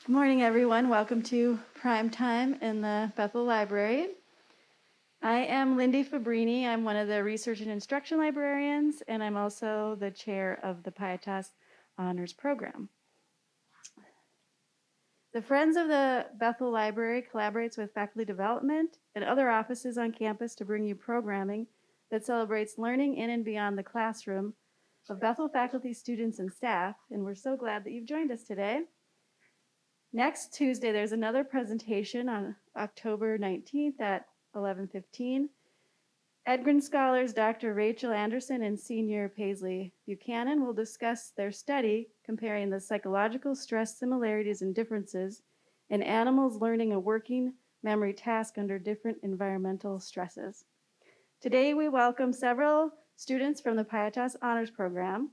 Good morning, everyone. Welcome to Primetime in the Bethel Library. I am Lindy Fabrini. I'm one of the research and instruction librarians, and I'm also the chair of the Pietas Honors Program. The Friends of the Bethel Library collaborates with faculty development and other offices on campus to bring you programming that celebrates learning in and beyond the classroom of Bethel faculty, students, and staff, and we're so glad that you've joined us today. Next Tuesday, there's another presentation on October 19th at 11:15. Edgren scholars Dr. Rachel Anderson and Senior Paisley Buchanan will discuss their study comparing the psychological stress similarities and differences in animals learning a working memory task under different environmental stresses. Today, we welcome several students from the Pietas Honors Program.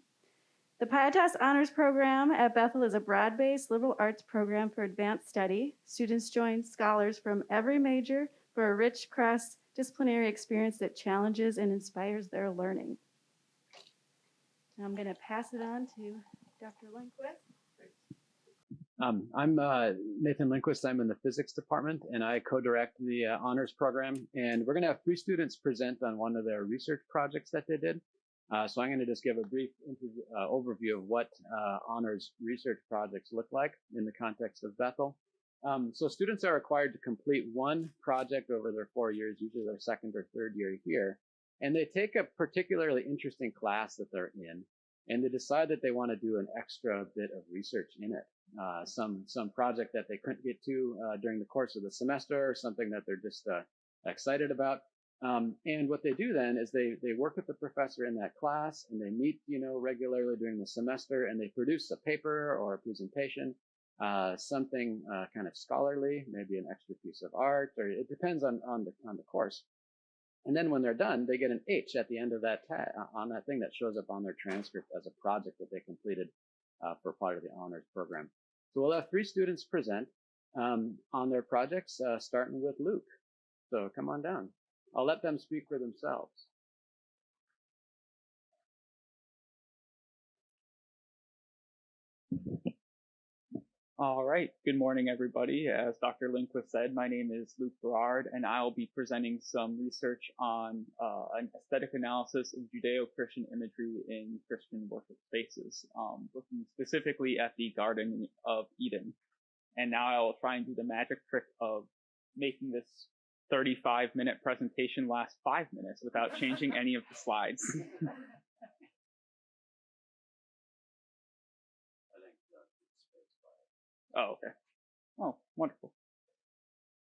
The Pietas Honors Program at Bethel is a broad-based liberal arts program for advanced study. Students join scholars from every major for a rich cross-disciplinary experience that challenges and inspires their learning. Now I'm going to pass it on to Dr. Lindquist. I'm Nathan Lindquist. I'm in the physics department, and I co-direct the honors program. And we're going to have 3 students present on one of their research projects that they did. So I'm going to just give a brief overview of what honors research projects look like in the context of Bethel. So students are required to complete one project over their 4 years, usually their second or third year here. And they take a particularly interesting class that they're in, and they decide that they want to do an extra bit of research in it. Some project that they couldn't get to during the course of the semester, or something that they're just excited about. And what they do then is they work with the professor in that class, and they meet, regularly during the semester, and they produce a paper or a presentation, something kind of scholarly, maybe an extra piece of art, or it depends on the course. And then when they're done, they get an H at the end of that on that thing that shows up on their transcript as a project that they completed for part of the honors program. So we'll have 3 students present on their projects, starting with Luke. So come on down. I'll let them speak for themselves. All right. Good morning, everybody. As Dr. Lindquist said, my name is Luke Berard, and I'll be presenting some research on an aesthetic analysis of Judeo-Christian imagery in Christian worship spaces, looking specifically at the Garden of Eden. And now I will try and do the magic trick of making this 35-minute presentation last 5 minutes without changing any of the slides. Oh, okay. Oh, wonderful.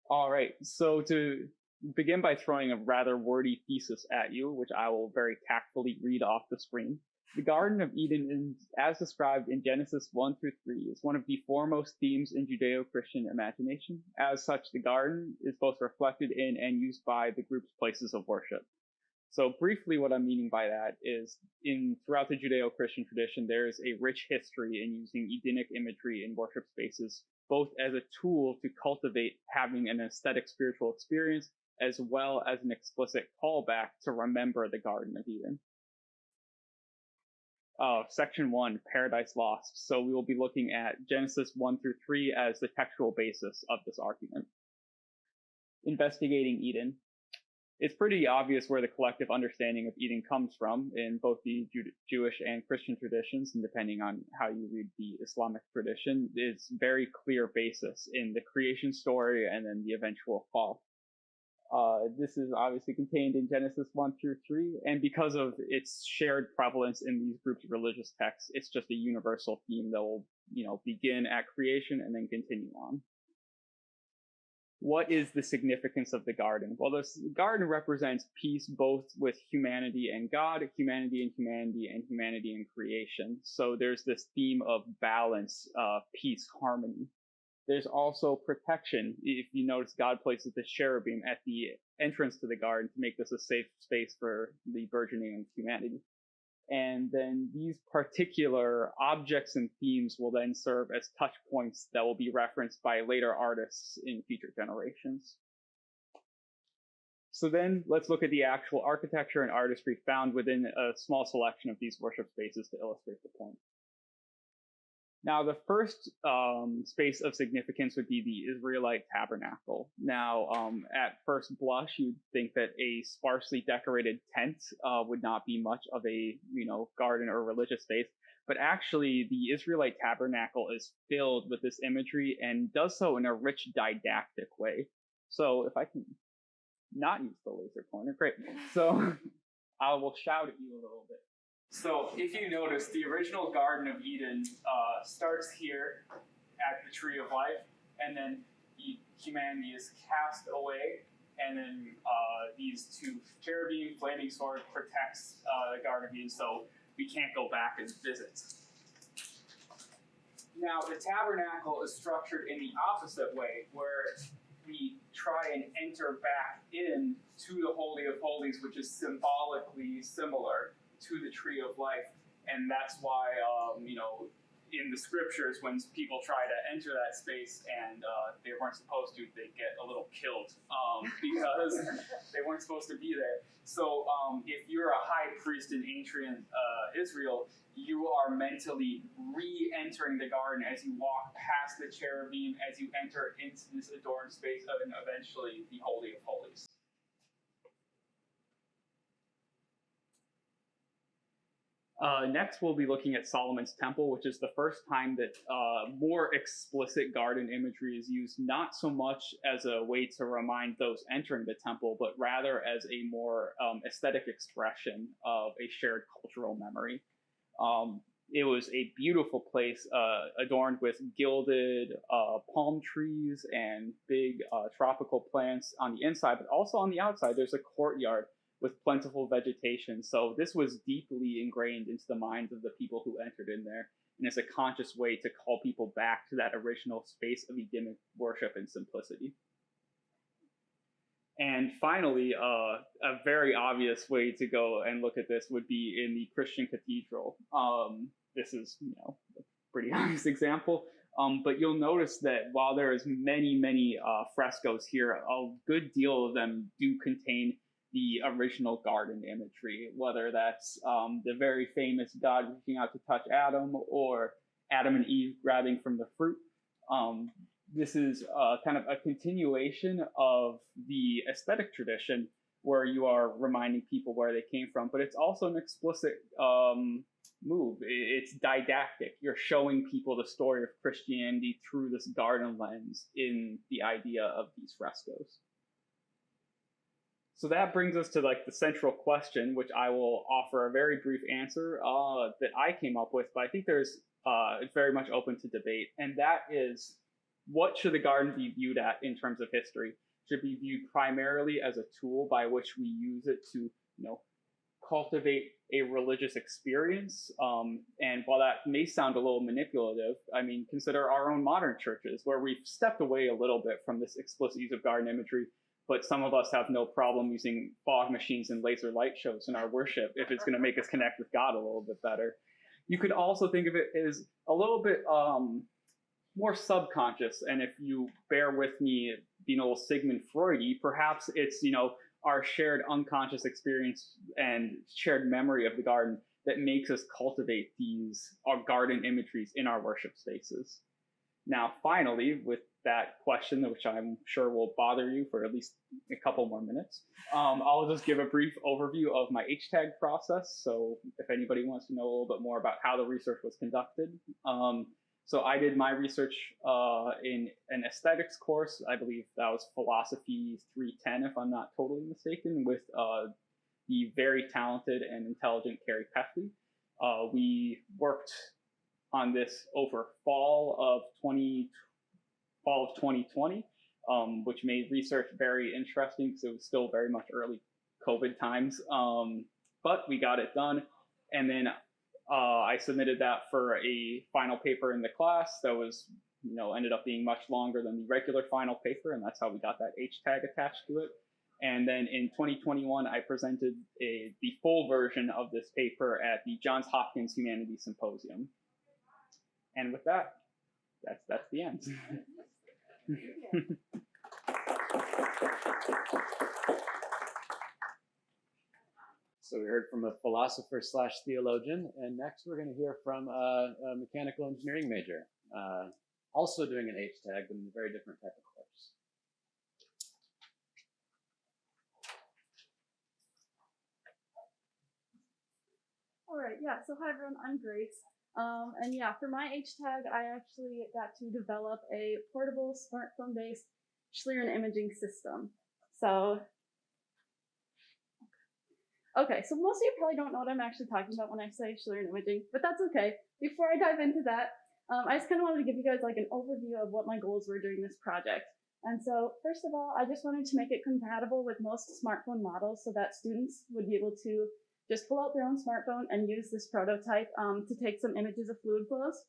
All right. So to begin by throwing a rather wordy thesis at you, which I will very tactfully read off the screen. The Garden of Eden, as described in Genesis 1 through 3, is one of the foremost themes in Judeo-Christian imagination. As such, the garden is both reflected in and used by the group's places of worship. So briefly, what I'm meaning by that is throughout the Judeo-Christian tradition, there is a rich history in using Edenic imagery in worship spaces, both as a tool to cultivate having an aesthetic spiritual experience, as well as an explicit callback to remember the Garden of Eden. Section 1, Paradise Lost. So we will be looking at Genesis 1 through 3 as the textual basis of this argument. Investigating Eden. It's pretty obvious where the collective understanding of Eden comes from in both the Jewish and Christian traditions, and depending on how you read the Islamic tradition, it's very clear basis in the creation story and then the eventual fall. This is obviously contained in Genesis 1 through 3, and because of its shared prevalence in these groups of religious texts, it's just a universal theme that will, begin at creation and then continue on. What is the significance of the garden? Well, this garden represents peace both with humanity and God, humanity and humanity, and humanity and creation. So there's this theme of balance, peace, harmony. There's also protection. If you notice, God places the cherubim at the entrance to the garden to make this a safe space for the burgeoning of humanity. And then these particular objects and themes will then serve as touch points that will be referenced by later artists in future generations. So then let's look at the actual architecture and artistry found within a small selection of these worship spaces to illustrate the point. Now, the first space of significance would be the Israelite tabernacle. Now, at first blush, you'd think that a sparsely decorated tent would not be much of a, garden or religious space. But actually, the Israelite tabernacle is filled with this imagery and does so in a rich didactic way. So if I can not use the laser pointer, great. So I will shout at you a little bit. So if you notice, the original Garden of Eden starts here at the Tree of Life, and then humanity is cast away, and then these two cherubim flaming sword protects the Garden of Eden, so we can't go back and visit. Now, the tabernacle is structured in the opposite way, where we try and enter back in to the Holy of Holies, which is symbolically similar to the Tree of Life. And that's why, in the scriptures, when people try to enter that space and they weren't supposed to, they get a little killed because they weren't supposed to be there. So if you're a high priest in ancient Israel, you are mentally re-entering the garden as you walk past the cherubim, as you enter into this adorned space of, and eventually the Holy of Holies. Next, we'll be looking at Solomon's Temple, which is the first time that more explicit garden imagery is used, not so much as a way to remind those entering the temple, but rather as a more aesthetic expression of a shared cultural memory. It was a beautiful place adorned with gilded palm trees and big tropical plants on the inside, but also on the outside, there's a courtyard with plentiful vegetation. So this was deeply ingrained into the minds of the people who entered in there. And it's a conscious way to call people back to that original space of Edenic worship and simplicity. And finally, a very obvious way to go and look at this would be in the Christian cathedral. This is, a pretty obvious example. But you'll notice that while there is many frescoes here, a good deal of them do contain the original garden imagery, whether that's the very famous God reaching out to touch Adam or Adam and Eve grabbing from the fruit. This is kind of a continuation of the aesthetic tradition where you are reminding people where they came from, but it's also an explicit move. It's didactic. You're showing people the story of Christianity through this garden lens in the idea of these frescoes. So that brings us to the central question, which I will offer a very brief answer that I came up with, but I think it's very much open to debate. And that is, what should the garden be viewed at in terms of history? Should it be viewed primarily as a tool by which we use it to, cultivate a religious experience? And while that may sound a little manipulative, consider our own modern churches, where we've stepped away a little bit from this explicit use of garden imagery. But some of us have no problem using fog machines and laser light shows in our worship if it's going to make us connect with God a little bit better. You could also think of it as a little bit more subconscious. And if you bear with me being a little Sigmund Freudy, perhaps it's, our shared unconscious experience and shared memory of the garden that makes us cultivate our garden imageries in our worship spaces. Now, finally, with that question, which I'm sure will bother you for at least a couple more minutes, I'll just give a brief overview of my HTAG process. So if anybody wants to know a little bit more about how the research was conducted. So I did my research in an aesthetics course. I believe that was Philosophy 310, if I'm not totally mistaken, with the very talented and intelligent Carrie Peffley. We worked on this over fall of 2020, which made research very interesting because it was still very much early COVID times. But we got it done. And then I submitted that for a final paper in the class that was, ended up being much longer than the regular final paper. And that's how we got that HTAG attached to it. And then in 2021, I presented the full version of this paper at the Johns Hopkins Humanities Symposium. And with that, that's the end. So we heard from a philosopher slash theologian, and next we're going to hear from a mechanical engineering major, also doing an H-tag, but in a very different type of course. All right, yeah, so hi everyone, I'm Grace. And yeah, for my H-tag, I actually got to develop a portable smartphone-based Schlieren imaging system. So, okay, so most of you probably don't know what I'm actually talking about when I say Schlieren imaging, but that's okay. Before I dive into that, I just kind of wanted to give you guys like an overview of what my goals were during this project. And so, first of all, I just wanted to make it compatible with most smartphone models so that students would be able to just pull out their own smartphone and use this prototype to take some images of fluid flows.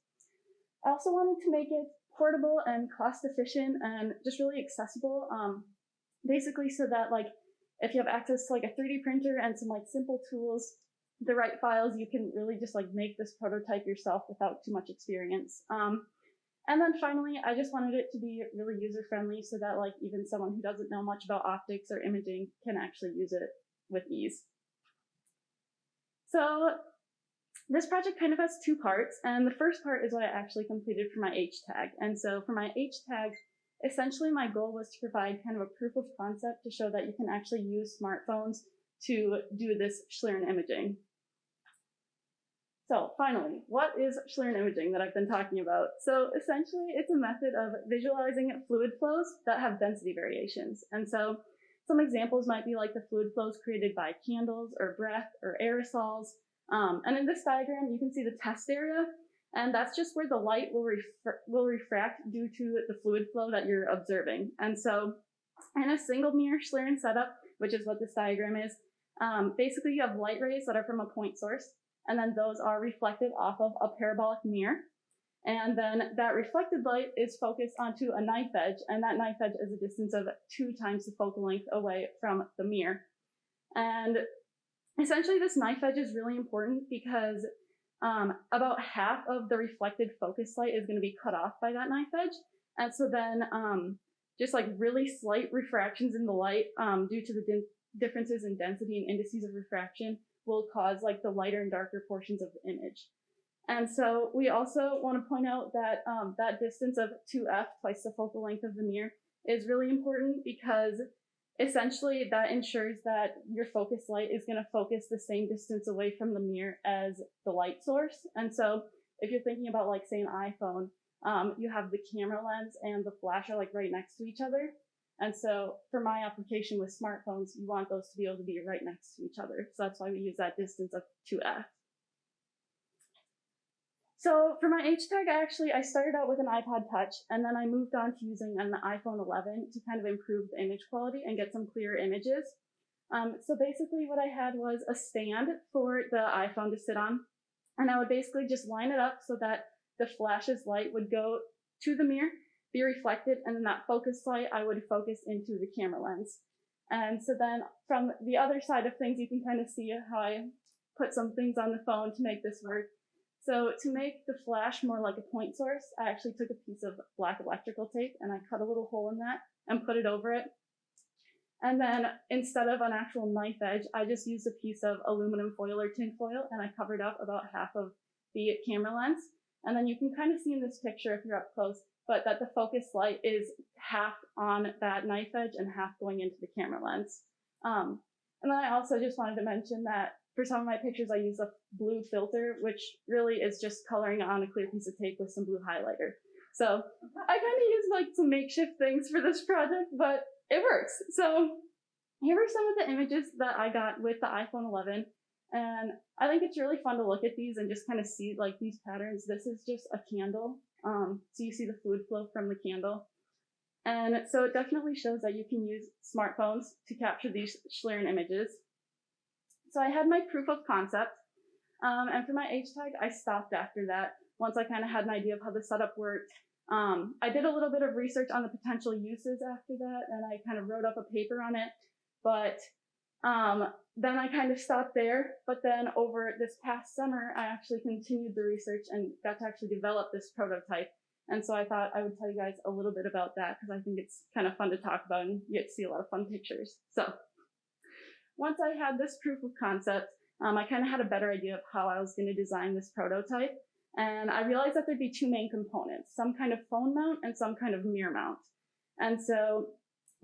I also wanted to make it portable and cost efficient and just really accessible, basically so that like if you have access to like a 3D printer and some like simple tools, the right files, you can really just like make this prototype yourself without too much experience. And then finally, I just wanted it to be really user friendly so that like even someone who doesn't know much about optics or imaging can actually use it with ease. So this project kind of has two parts, and the first part is what I actually completed for my H-tag. And so for my H-tag, essentially my goal was to provide kind of a proof of concept to show that you can actually use smartphones to do this Schlieren imaging. So finally, what is Schlieren imaging that I've been talking about? So essentially it's a method of visualizing fluid flows that have density variations. And so some examples might be like the fluid flows created by candles or breath or aerosols. And in this diagram, you can see the test area, and that's just where the light will refract due to the fluid flow that you're observing. And so in a single mirror Schlieren setup, which is what this diagram is, basically you have light rays that are from a point source, and then those are reflected off of a parabolic mirror. And then that reflected light is focused onto a knife edge, and that knife edge is a distance of 2 times the focal length away from the mirror. And essentially this knife edge is really important because about half of the reflected focus light is going to be cut off by that knife edge. And so then just like really slight refractions in the light due to the differences in density and indices of refraction will cause like the lighter and darker portions of the image. And so we also want to point out that that distance of 2f, twice the focal length of the mirror, is really important because essentially that ensures that your focus light is going to focus the same distance away from the mirror as the light source. And so if you're thinking about like say an iPhone, you have the camera lens and the flash are like right next to each other. And so for my application with smartphones, you want those to be able to be right next to each other. So that's why we use that distance of 2f. So for my H-tag, I started out with an iPod Touch, and then I moved on to using an iPhone 11 to kind of improve the image quality and get some clearer images. So basically what I had was a stand for the iPhone to sit on, and I would basically just line it up so that the flash's light would go to the mirror, be reflected, and then that focus light I would focus into the camera lens. And so then from the other side of things, you can kind of see how I put some things on the phone to make this work. So to make the flash more like a point source, I actually took a piece of black electrical tape and I cut a little hole in that and put it over it. And then instead of an actual knife edge, I just used a piece of aluminum foil or tin foil and I covered up about half of the camera lens. And then you can kind of see in this picture if you're up close, but that the focus light is half on that knife edge and half going into the camera lens. And then I also just wanted to mention that for some of my pictures, I use a blue filter, which really is just coloring on a clear piece of tape with some blue highlighter. So I kind of use like some makeshift things for this project, but it works. So here are some of the images that I got with the iPhone 11. And I think it's really fun to look at these and just kind of see like these patterns. This is just a candle. So you see the fluid flow from the candle. And so it definitely shows that you can use smartphones to capture these Schlieren images. So I had my proof of concept, and for my H-tag, I stopped after that. Once I kind of had an idea of how the setup worked, I did a little bit of research on the potential uses after that, and I kind of wrote up a paper on it, but then I kind of stopped there. But then over this past summer, I actually continued the research and got to actually develop this prototype. And so I thought I would tell you guys a little bit about that because I think it's kind of fun to talk about and you get to see a lot of fun pictures. So once I had this proof of concept, I kind of had a better idea of how I was going to design this prototype. And I realized that there'd be two main components, some kind of phone mount and some kind of mirror mount. And so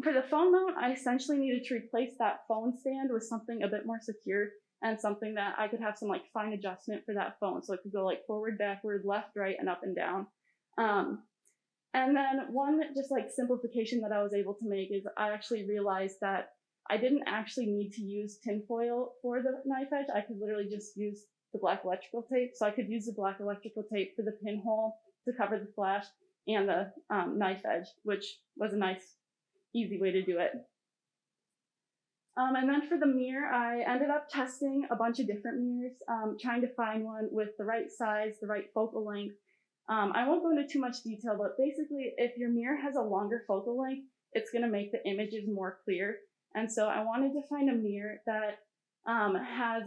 for the phone mount, I essentially needed to replace that phone stand with something a bit more secure and something that I could have some like fine adjustment for that phone. So it could go like forward, backward, left, right, and up and down. And then one just like simplification that I was able to make is I actually realized that I didn't actually need to use tinfoil for the knife edge. I could literally just use the black electrical tape. So I could use the black electrical tape for the pinhole to cover the flash and the knife edge, which was a nice, easy way to do it. And then for the mirror, I ended up testing a bunch of different mirrors, trying to find one with the right size, the right focal length. I won't go into too much detail, but basically, if your mirror has a longer focal length, it's going to make the images more clear. And so I wanted to find a mirror that has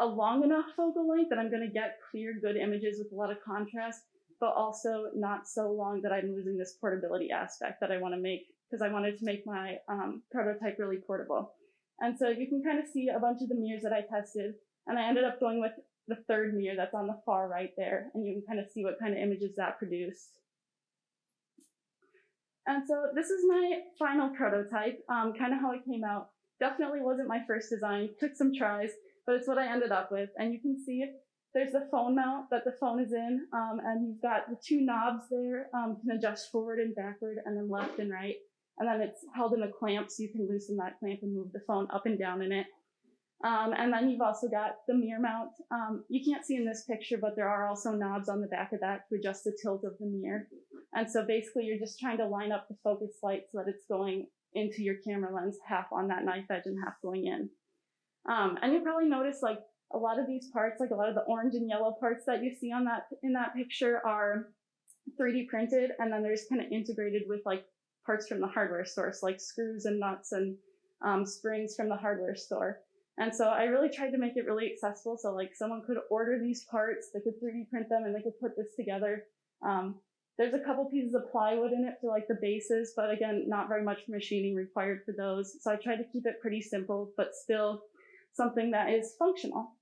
a long enough focal length that I'm going to get clear, good images with a lot of contrast, but also not so long that I'm losing this portability aspect that I want to make, because I wanted to make my prototype really portable. And so you can kind of see a bunch of the mirrors that I tested, and I ended up going with the third mirror that's on the far right there, and you can kind of see what kind of images that produced. And so this is my final prototype, kind of how it came out. Definitely wasn't my first design, took some tries, but it's what I ended up with. And you can see there's the phone mount that the phone is in, and you've got the two knobs there, you can adjust forward and backward, and then left and right. And then it's held in a clamp, so you can loosen that clamp and move the phone up and down in it. And then you've also got the mirror mount. You can't see in this picture, but there are also knobs on the back of that to adjust the tilt of the mirror. And so basically you're just trying to line up the focus light so that it's going into your camera lens, half on that knife edge and half going in. And you'll probably notice like a lot of these parts, like a lot of the orange and yellow parts that you see on in that picture are 3D printed, and then they're just kind of integrated with like parts from the hardware store, so like screws and nuts and springs from the hardware store. And so I really tried to make it really accessible. So like someone could order these parts, they could 3D print them, and they could put this together. There's a couple pieces of plywood in it for like the bases, but again, not very much machining required for those. So I tried to keep it pretty simple, but still something that is functional.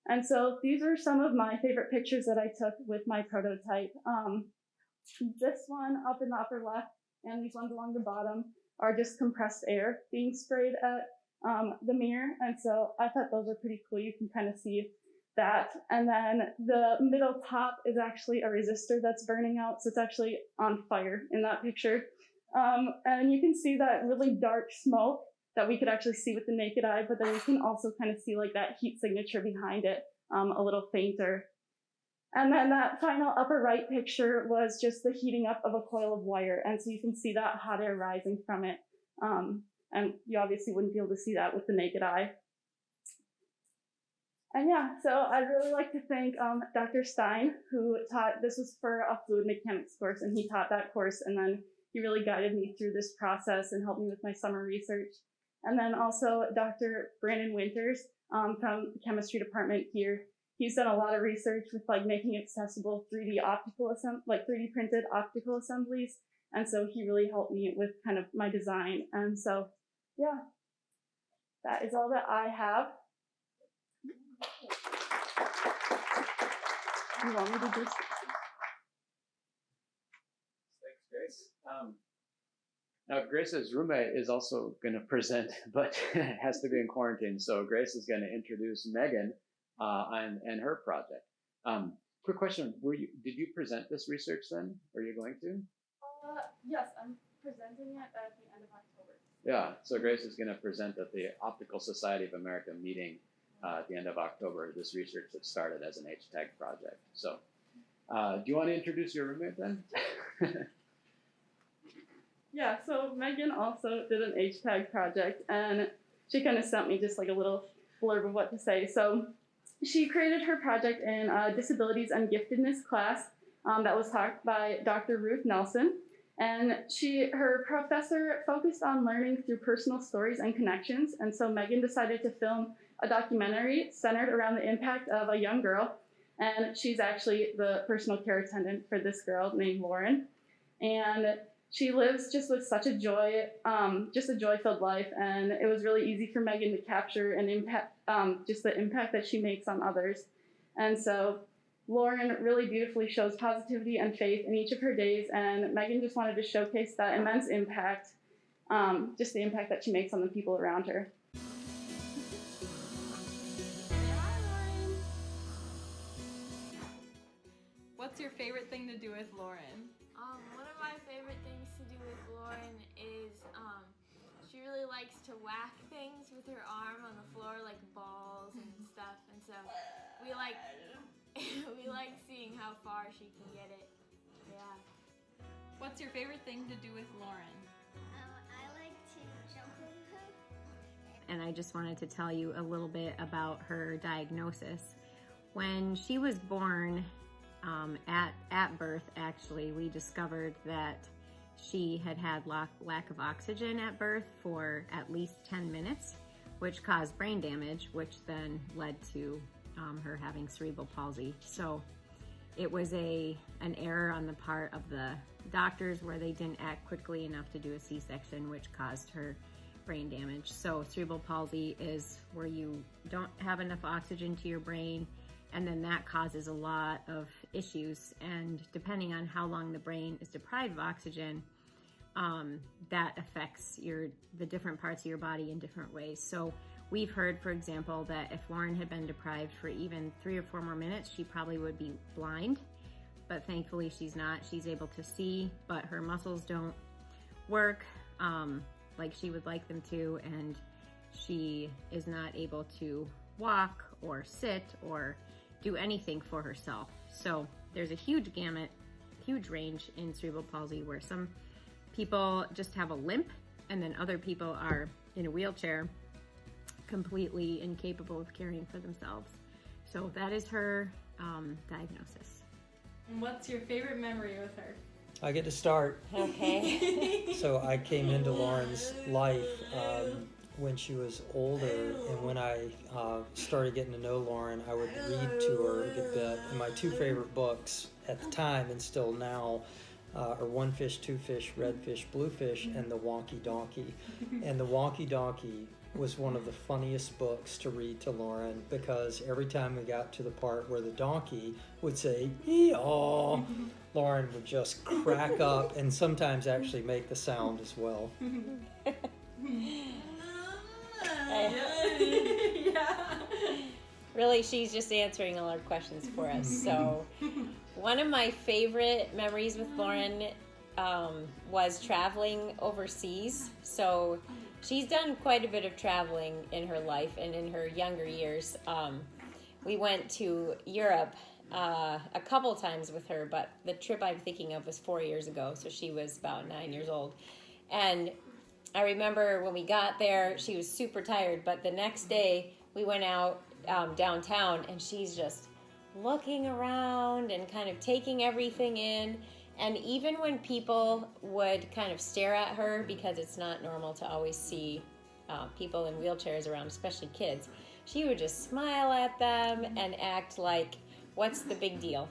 And so these are some of my favorite pictures that I took with my prototype. This one up in the upper left and these ones along the bottom are just compressed air being sprayed at the mirror. And so I thought those are pretty cool. You can kind of see that. And then the middle top is actually a resistor that's burning out. So it's actually on fire in that picture. And you can see that really dark smoke that we could actually see with the naked eye, but then you can also kind of see like that heat signature behind it, a little fainter. And then that final upper right picture was just the heating up of a coil of wire. And so you can see that hot air rising from it. And you obviously wouldn't be able to see that with the naked eye. And yeah, so I'd really like to thank Dr. Stein, who taught, this was for a fluid mechanics course, and he taught that course, and then he really guided me through this process and helped me with my summer research. And then also Dr. Brandon Winters from the chemistry department here. He's done a lot of research with like making accessible 3D printed optical assemblies. And so he really helped me with kind of my design. And so, yeah, that is all that I have. You want me to just? Thanks, Grace. Now, Grace's roommate is also going to present, but has to be in quarantine. So Grace is going to introduce Megan and her project. Quick question: did you present this research then? Are you going to? Yes, I'm presenting it at the end of October. Yeah. So Grace is going to present at the Optical Society of America meeting at the end of October. This research that started as an H-tag project. So, do you want to introduce your roommate then? Yeah, so Megan also did an H-tag project, and she kind of sent me just like a little blurb of what to say. So she created her project in Disabilities and Giftedness class that was taught by Dr. Ruth Nelson. And her professor focused on learning through personal stories and connections. And so Megan decided to film a documentary centered around the impact of a young girl. And she's actually the personal care attendant for this girl named Lauren. And She lives just with such a joy, just a joy-filled life, and it was really easy for Megan to capture and impact, just the impact that she makes on others. And so Lauren really beautifully shows positivity and faith in each of her days, and Megan just wanted to showcase that immense impact, just the impact that she makes on the people around her. What's your favorite thing to do with Lauren? One of my favorite things to do with Lauren is she really likes to whack things with her arm on the floor, like balls and stuff. And so we like we like seeing how far she can get it. Yeah. What's your favorite thing to do with Lauren? I like to jump with her. And I just wanted to tell you a little bit about her diagnosis. When she was born, at birth, actually, we discovered that she had lack of oxygen at birth for at least 10 minutes, which caused brain damage, which then led to her having cerebral palsy. So it was an error on the part of the doctors where they didn't act quickly enough to do a C-section, which caused her brain damage. So cerebral palsy is where you don't have enough oxygen to your brain, and then that causes a lot of issues. And depending on how long the brain is deprived of oxygen, that affects the different parts of your body in different ways. So we've heard, for example, that if Lauren had been deprived for even 3 or 4 more minutes, she probably would be blind. But thankfully she's not. She's able to see, but her muscles don't work like she would like them to, and she is not able to walk or sit or do anything for herself. So there's a huge gamut, huge range in cerebral palsy, where some people just have a limp, and then other people are in a wheelchair, completely incapable of caring for themselves. So that is her diagnosis. And what's your favorite memory with her? I get to start. Okay. So I came into Lauren's life when she was older, and when I started getting to know Lauren, I would read to her a good bit. And my 2 favorite books at the time and still now are One Fish, Two Fish, Red Fish, Blue Fish, and The Wonky Donkey. And The Wonky Donkey was one of the funniest books to read to Lauren, because every time we got to the part where the donkey would say, "Ee-aw," Lauren would just crack up and sometimes actually make the sound as well. Really, she's just answering all our questions for us. So one of my favorite memories with Lauren was traveling overseas. So she's done quite a bit of traveling in her life, and in her younger years. We went to Europe a couple times with her, but the trip I'm thinking of was 4 years ago, so she was about 9 years old. And I remember when we got there, she was super tired, but the next day we went out downtown, and she's just looking around and kind of taking everything in. And even when people would kind of stare at her, because it's not normal to always see people in wheelchairs around, especially kids, she would just smile at them and act like, what's the big deal?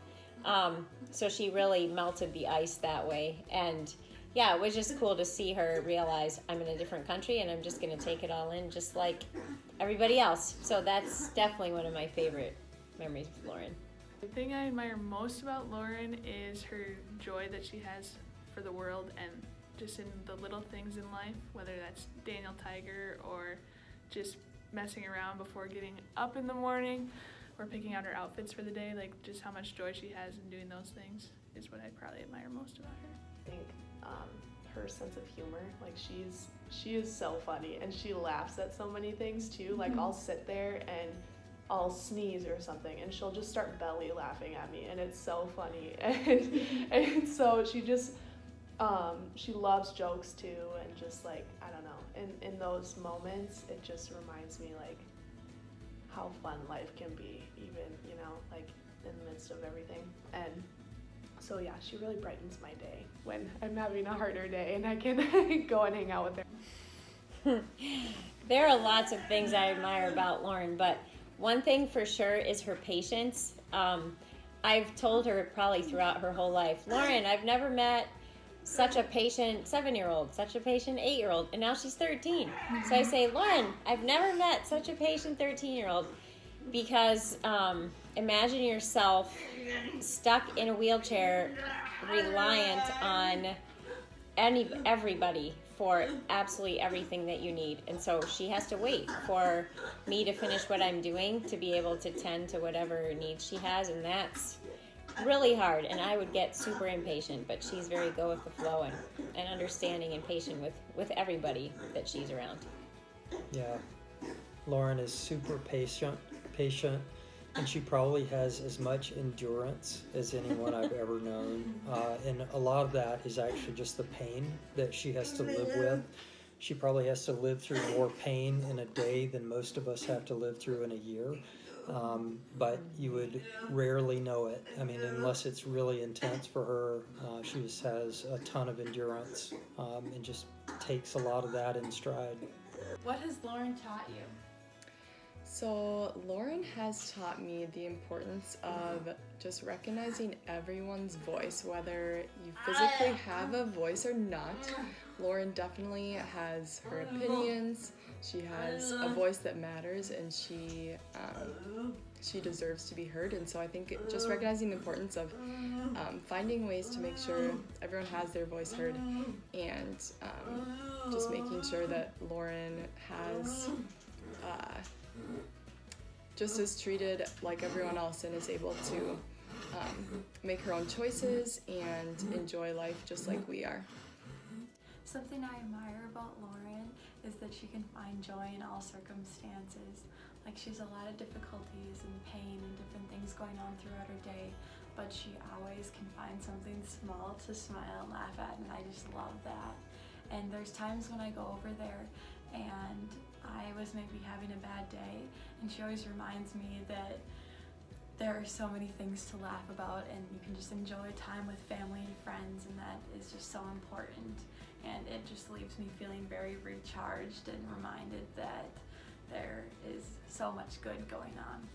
So she really melted the ice that way. And yeah, it was just cool to see her realize, I'm in a different country and I'm just going to take it all in just like everybody else. So that's definitely one of my favorite memories with Lauren. The thing I admire most about Lauren is her joy that she has for the world, and just in the little things in life, whether that's Daniel Tiger or just messing around before getting up in the morning or picking out her outfits for the day. Like, just how much joy she has in doing those things is what I probably admire most about her. I think her sense of humor, like she is so funny, and she laughs at so many things too. Like, I'll sit there and I'll sneeze or something, and she'll just start belly laughing at me, and it's so funny. And so she just she loves jokes too, and just like, I don't know, in those moments it just reminds me like how fun life can be, even, you know, like in the midst of everything. And so yeah, she really brightens my day when I'm having a harder day and I can go and hang out with her. There are lots of things I admire about Lauren, but one thing for sure is her patience. I've told her probably throughout her whole life, Lauren, I've never met such a patient 7-year-old, such a patient 8-year-old, and now she's 13. So I say, Lauren, I've never met such a patient 13-year-old, because imagine yourself stuck in a wheelchair, reliant on everybody for absolutely everything that you need. And so she has to wait for me to finish what I'm doing to be able to tend to whatever needs she has, and that's really hard. And I would get super impatient, but she's very go with the flow and understanding and patient with everybody that she's around. Yeah, Lauren is super patient, and she probably has as much endurance as anyone I've ever known. And a lot of that is actually just the pain that she has to live with. She probably has to live through more pain in a day than most of us have to live through in a year. But you would rarely know it. I mean, unless it's really intense for her. She just has a ton of endurance and just takes a lot of that in stride. What has Lauren taught you? So Lauren has taught me the importance of just recognizing everyone's voice, whether you physically have a voice or not. Lauren definitely has her opinions. She has a voice that matters, and she deserves to be heard. And so I think just recognizing the importance of finding ways to make sure everyone has their voice heard, and just making sure that Lauren has just is treated like everyone else and is able to make her own choices and enjoy life just like we are. Something I admire about Lauren is that she can find joy in all circumstances. Like, she's a lot of difficulties and pain and different things going on throughout her day, but she always can find something small to smile and laugh at, and I just love that. And there's times when I go over there and I was maybe having a bad day, and she always reminds me that there are so many things to laugh about, and you can just enjoy time with family and friends, and that is just so important. And it just leaves me feeling very recharged and reminded that there is so much good going on.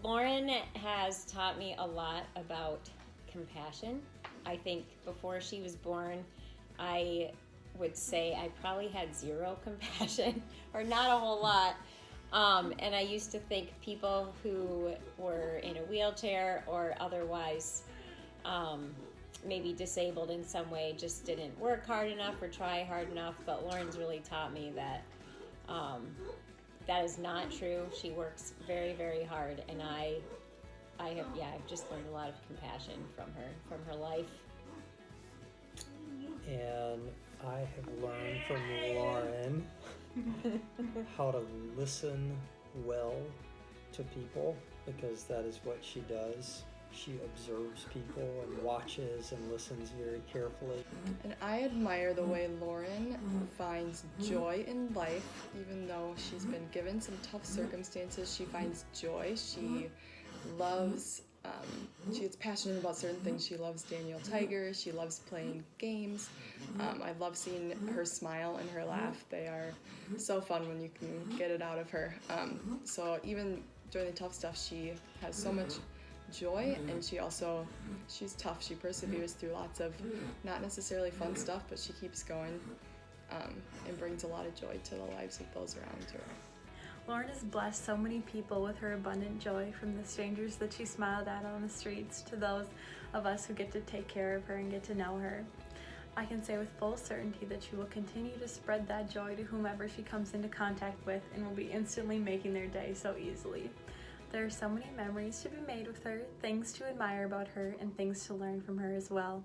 Lauren has taught me a lot about compassion. I think before she was born, I would say I probably had zero compassion, or not a whole lot. And I used to think people who were in a wheelchair or otherwise maybe disabled in some way just didn't work hard enough or try hard enough. But Lauren's really taught me that that is not true. She works very, very hard, and I've just learned a lot of compassion from her life. And I have learned from Lauren how to listen well to people, because that is what she does. She observes people and watches and listens very carefully. And I admire the way Lauren finds joy in life. Even though she's been given some tough circumstances, she finds joy. She loves, she gets passionate about certain things. She loves Daniel Tiger. She loves playing games. I love seeing her smile and her laugh. They are so fun when you can get it out of her. So even during the tough stuff, she has so much joy, and she's tough. She perseveres through lots of not necessarily fun stuff, but she keeps going and brings a lot of joy to the lives of those around her. Lauren has blessed so many people with her abundant joy, from the strangers that she smiled at on the streets to those of us who get to take care of her and get to know her. I can say with full certainty that she will continue to spread that joy to whomever she comes into contact with, and will be instantly making their day so easily. There are so many memories to be made with her, things to admire about her, and things to learn from her as well.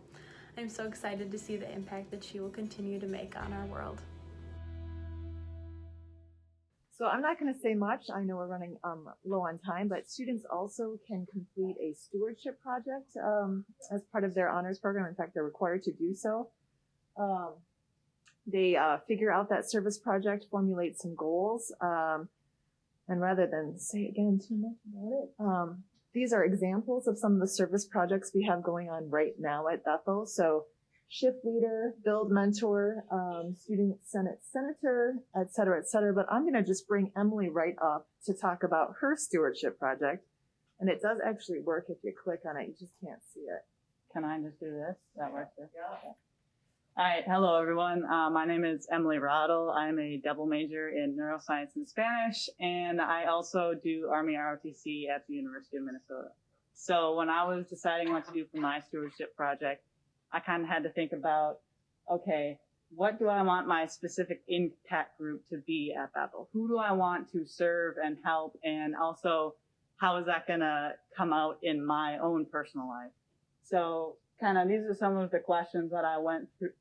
I'm so excited to see the impact that she will continue to make on our world. So I'm not going to say much. I know we're running low on time, but students also can complete a stewardship project as part of their honors program. In fact, they're required to do so. They figure out that service project, formulate some goals, and rather than say again too much about it, these are examples of some of the service projects we have going on right now at Bethel. So shift leader, build mentor, student senate senator, et cetera, et cetera. But I'm going to just bring Emily right up to talk about her stewardship project. And it does actually work if you click on it. You just can't see it. Can I just do this? That works. Yeah. All right. Hello, everyone. My name is Emily Roddel. I'm a double major in neuroscience and Spanish, and I also do Army ROTC at the University of Minnesota. So when I was deciding what to do for my stewardship project, I kind of had to think about, okay, what do I want my specific impact group to be at Bethel? Who do I want to serve and help? And also, how is that going to come out in my own personal life? So kind of these are some of the questions that I went through,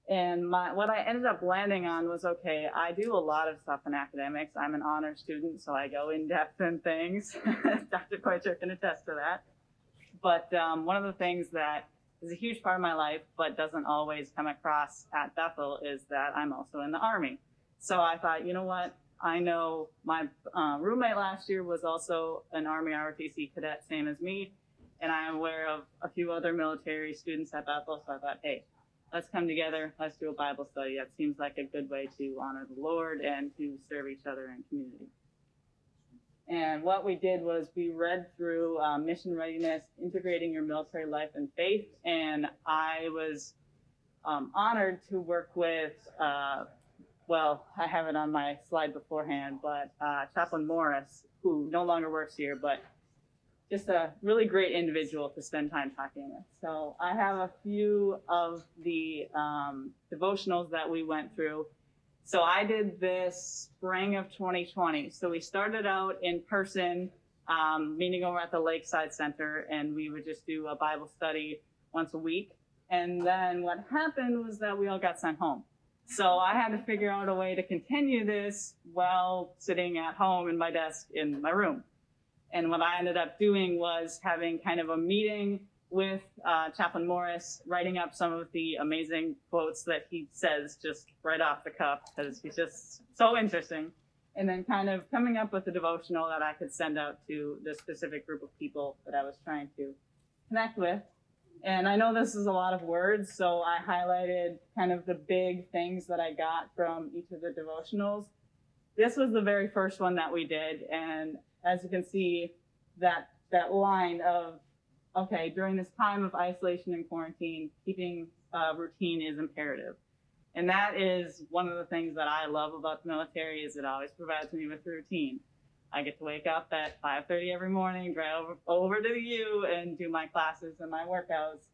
And what I ended up landing on was, okay, I do a lot of stuff in academics. I'm an honor student, so I go in depth in things. Dr. Koicher can attest to that. But one of the things that is a huge part of my life, but doesn't always come across at Bethel, is that I'm also in the Army. So I thought, you know what? I know my roommate last year was also an Army ROTC cadet, same as me. And I'm aware of a few other military students at Bethel. So I thought, hey, let's come together. Let's do a Bible study. That seems like a good way to honor the Lord and to serve each other in community. And what we did was we read through Mission Readiness, Integrating Your Military Life and Faith. And I was honored to work with, I have it on my slide beforehand, but Chaplain Morris, who no longer works here, but just a really great individual to spend time talking with. So I have a few of the devotionals that we went through. So I did this spring of 2020. So we started out in person, meeting over at the Lakeside Center, and we would just do a Bible study once a week. And then what happened was that we all got sent home. So I had to figure out a way to continue this while sitting at home in my desk in my room. And what I ended up doing was having kind of a meeting with Chaplain Morris, writing up some of the amazing quotes that he says just right off the cuff, because he's just so interesting. And then kind of coming up with a devotional that I could send out to the specific group of people that I was trying to connect with. And I know this is a lot of words, so I highlighted kind of the big things that I got from each of the devotionals. This was the very first one that we did, and as you can see, that line of, okay, during this time of isolation and quarantine, keeping routine is imperative. And that is one of the things that I love about the military, is it always provides me with routine. I get to wake up at 5:30 every morning, drive over to the U and do my classes and my workouts.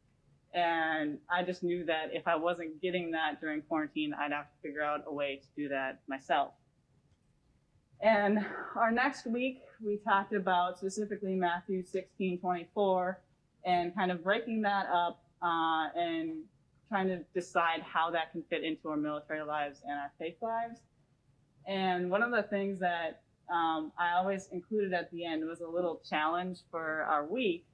And I just knew that if I wasn't getting that during quarantine, I'd have to figure out a way to do that myself. And our next week, we talked about specifically Matthew 16:24 and kind of breaking that up and trying to decide how that can fit into our military lives and our faith lives. And one of the things that I always included at the end was a little challenge for our week.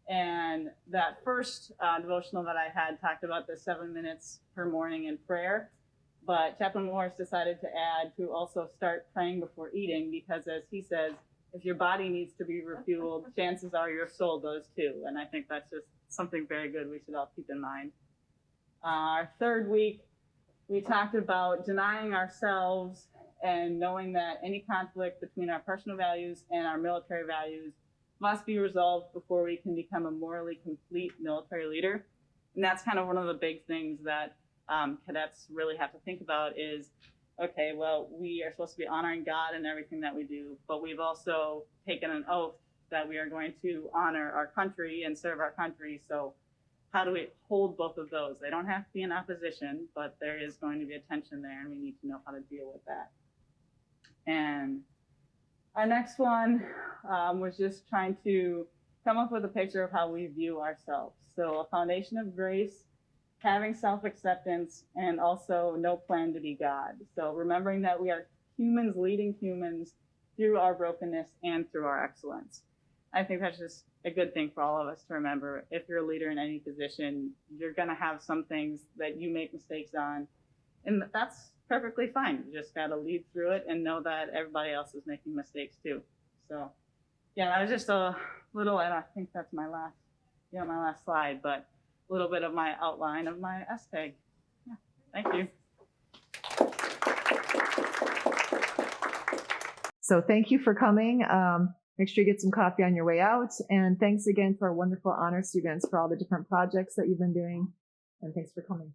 And that first devotional that I had talked about the 7 minutes per morning in prayer. But Chaplain Morris decided to add to also start praying before eating, because as he says, if your body needs to be refueled, chances are your soul does too. And I think that's just something very good we should all keep in mind. Our third week, we talked about denying ourselves and knowing that any conflict between our personal values and our military values must be resolved before we can become a morally complete military leader. And that's kind of one of the big things that cadets really have to think about is, okay, well, we are supposed to be honoring God in everything that we do, but we've also taken an oath that we are going to honor our country and serve our country. So how do we hold both of those? They don't have to be in opposition, but there is going to be a tension there, and we need to know how to deal with that. And our next one was just trying to come up with a picture of how we view ourselves. So a foundation of grace, having self-acceptance, and also no plan to be God. So remembering that we are humans leading humans through our brokenness and through our excellence. I think that's just a good thing for all of us to remember. If you're a leader in any position, you're going to have some things that you make mistakes on, and that's perfectly fine. You just got to lead through it and know that everybody else is making mistakes too. So yeah, that was just a little, and I think that's my last slide, but a little bit of my outline of my STAG. Yeah, thank you. So thank you for coming. Make sure you get some coffee on your way out. And thanks again to our wonderful honor students for all the different projects that you've been doing. And thanks for coming.